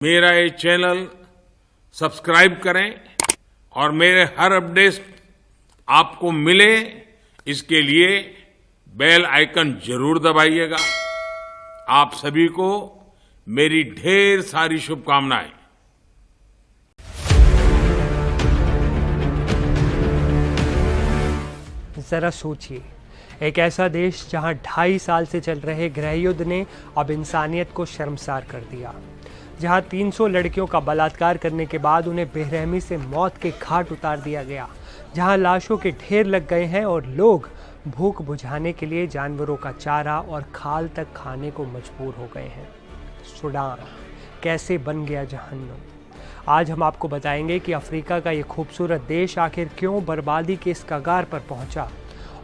मेरा ये channel subscribe करें और मेरे हर अपडेट आपको मिले इसके लिए बेल आइकन जरूर दबाइएगा। आप सभी को मेरी ढेर सारी शुभकामनाएं। जरा सोचिए, एक ऐसा देश जहां 2.5 साल से चल रहे गृह युद्ध ने अब इंसानियत को शर्मसार कर दिया, जहां 300 लड़कियों का बलात्कार करने के बाद उन्हें बेरहमी से मौत के घाट उतार दिया गया, जहां लाशों के ढेर लग गए हैं और लोग भूख बुझाने के लिए जानवरों का चारा और खाल तक खाने को मजबूर हो गए हैं। सूडान कैसे बन गया जहन्नुम। आज हम आपको बताएंगे कि अफ्रीका का ये खूबसूरत देश आखिर क्यों बर्बादी के इस कगार पर पहुंचा,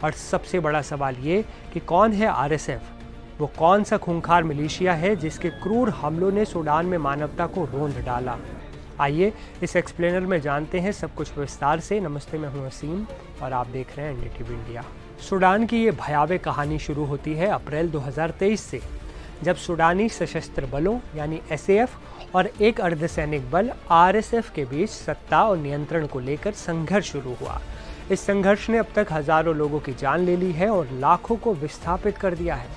और सबसे बड़ा सवाल ये कि कौन है आरएसएफ, वो कौन सा खूंखार मिलिशिया है जिसके क्रूर हमलों ने सूडान में मानवता को रोंद डाला। आइए इस एक्सप्लेनर में जानते हैं सब कुछ विस्तार से। नमस्ते, मैं हूं वसीम और आप देख रहे हैं एनडीटीवी इंडिया। सूडान की ये भयावह कहानी शुरू होती है अप्रैल 2023 से, जब सूडानी सशस्त्र बलों यानी एसएएफ और एक अर्धसैनिक बल आरएसएफ के बीच सत्ता और नियंत्रण को लेकर संघर्ष शुरू हुआ। इस संघर्ष ने अब तक हजारों लोगों की जान ले ली है और लाखों को विस्थापित कर दिया है,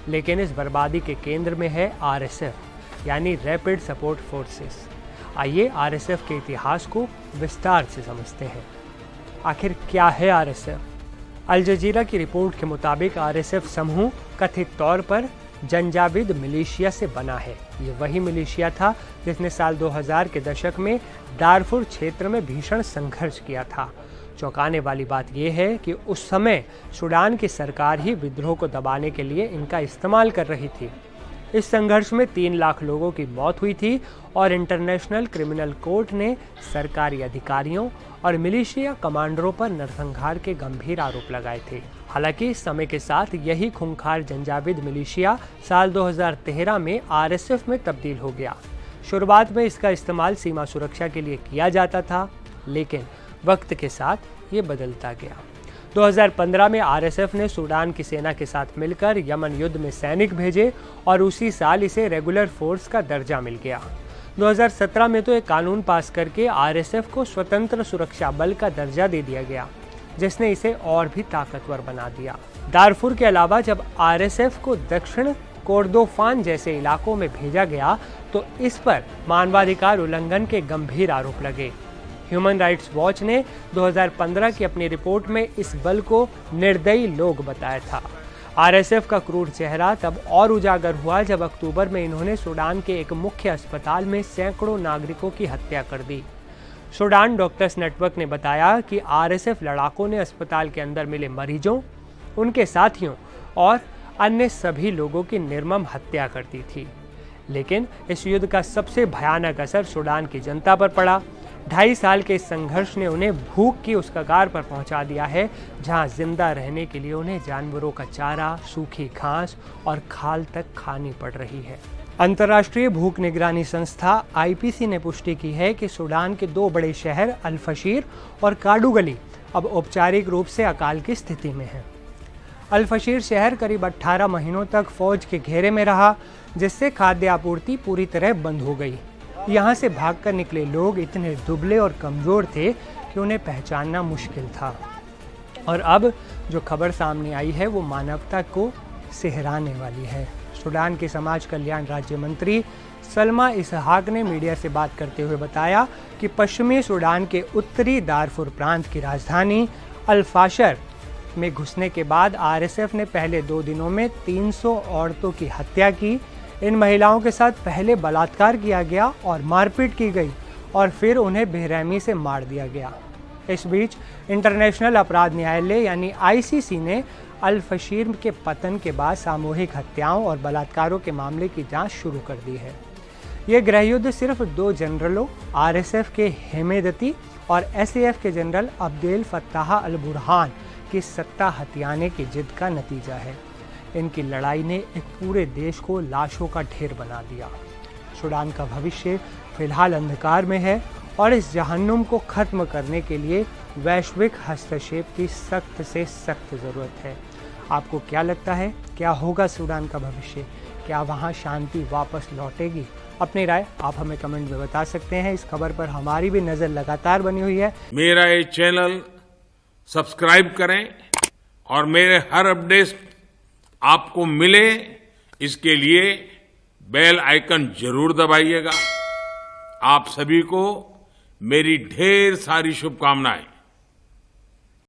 लेकिन इस बर्बादी के केंद्र में है आरएसएफ यानी रैपिड सपोर्ट फोर्सेस। आइए आरएसएफ के इतिहास को विस्तार से समझते हैं। आखिर क्या है आरएसएफ? अल जजीरा की रिपोर्ट के मुताबिक आरएसएफ समूह कथित तौर पर जंजाविद मिलिशिया से बना है। ये वही मिलिशिया था जिसने साल 2000 के दशक में दारफुर क्षेत्र में भीषण संघर्ष किया था। चौंकाने वाली बात यह है कि उस समय सूडान की सरकार ही विद्रोह को दबाने के लिए इनका इस्तेमाल कर रही थी। इस संघर्ष में 3 लाख लोगों की मौत हुई थी और इंटरनेशनल क्रिमिनल कोर्ट ने सरकारी अधिकारियों और मिलिशिया कमांडरों पर नरसंहार के गंभीर आरोप लगाए थे। हालांकि समय के साथ यही खूंखार जंजाविद मिलिशिया साल 2013 में आरएसएफ में तब्दील हो गया। शुरुआत में इसका इस्तेमाल सीमा सुरक्षा के लिए किया जाता था, लेकिन वक्त के साथ ये बदलता गया। 2015 में आरएसएफ ने सूडान की सेना के साथ मिलकर यमन युद्ध में सैनिक भेजे और उसी साल इसे रेगुलर फोर्स का दर्जा मिल गया। 2017 में तो एक कानून पास करके आरएसएफ को स्वतंत्र सुरक्षा बल का दर्जा दे दिया गया, जिसने इसे और भी ताकतवर बना दिया। दारफुर के अलावा जब आरएसएफ को दक्षिण कोर्दोफान जैसे इलाकों में भेजा गया तो इस पर मानवाधिकार उल्लंघन के गंभीर आरोप लगे। ह्यूमन राइट्स वॉच ने 2015 की अपनी रिपोर्ट में इस बल को निर्दयी लोग बताया था। आरएसएफ का क्रूर चेहरा तब और उजागर हुआ जब अक्टूबर में इन्होंने सूडान के एक मुख्य अस्पताल में सैकड़ों नागरिकों की हत्या कर दी। सूडान डॉक्टर्स नेटवर्क ने बताया कि आरएसएफ लड़ाकों ने अस्पताल के अंदर मिले मरीजों, उनके साथियों और अन्य सभी लोगों की निर्मम हत्या कर दी थी। लेकिन इस युद्ध का सबसे भयानक असर सूडान की जनता पर पड़ा। 2.5 साल के इस संघर्ष ने उन्हें भूख की उस कगार पर पहुंचा दिया है, जहां जिंदा रहने के लिए उन्हें जानवरों का चारा, सूखी घास और खाल तक खानी पड़ रही है। अंतर्राष्ट्रीय भूख निगरानी संस्था आईपीसी ने पुष्टि की है कि सूडान के 2 बड़े शहर अल-फशीर और काडूगली अब औपचारिक रूप से अकाल की स्थिति में हैं। अल-फशीर शहर करीब 18 महीनों तक फौज के घेरे में रहा, जिससे खाद्य आपूर्ति पूरी तरह बंद हो गई। यहाँ से भागकर निकले लोग इतने दुबले और कमज़ोर थे कि उन्हें पहचानना मुश्किल था। और अब जो खबर सामने आई है वो मानवता को सिहराने वाली है। सूडान के समाज कल्याण राज्य मंत्री सलमा इसहाक ने मीडिया से बात करते हुए बताया कि पश्चिमी सूडान के उत्तरी दारफुर प्रांत की राजधानी अल-फाशर में घुसने के बाद आरएसएफ ने पहले 2 दिनों में 300 औरतों की हत्या की। इन महिलाओं के साथ पहले बलात्कार किया गया और मारपीट की गई और फिर उन्हें बेरहमी से मार दिया गया। इस बीच इंटरनेशनल अपराध न्यायालय यानी आईसीसी ने अल-फशीर के पतन के बाद सामूहिक हत्याओं और बलात्कारों के मामले की जांच शुरू कर दी है। ये गृहयुद्ध सिर्फ 2 जनरलों आरएसएफ के हेमेदती और एसएएफ के General Abdel Fattah al Burhan की सत्ता हथियाने की जिद का नतीजा है। इनकी लड़ाई ने एक पूरे देश को लाशों का ढेर बना दिया। सूडान का भविष्य फिलहाल अंधकार में है और इस जहन्नुम को खत्म करने के लिए वैश्विक हस्तक्षेप की सख्त से सख्त ज़रूरत है। आपको क्या लगता है, क्या होगा सूडान का भविष्य? क्या वहाँ शांति वापस लौटेगी? अपनी राय आप हमें कमेंट में बता सकते हैं। इस खबर पर हमारी भी नज़र लगातार बनी हुई है। मेरा ये चैनल सब्सक्राइब करें और मेरे हर अपडेट आपको मिले इसके लिए बेल आइकन जरूर दबाइएगा। आप सभी को मेरी ढेर सारी शुभकामनाएं।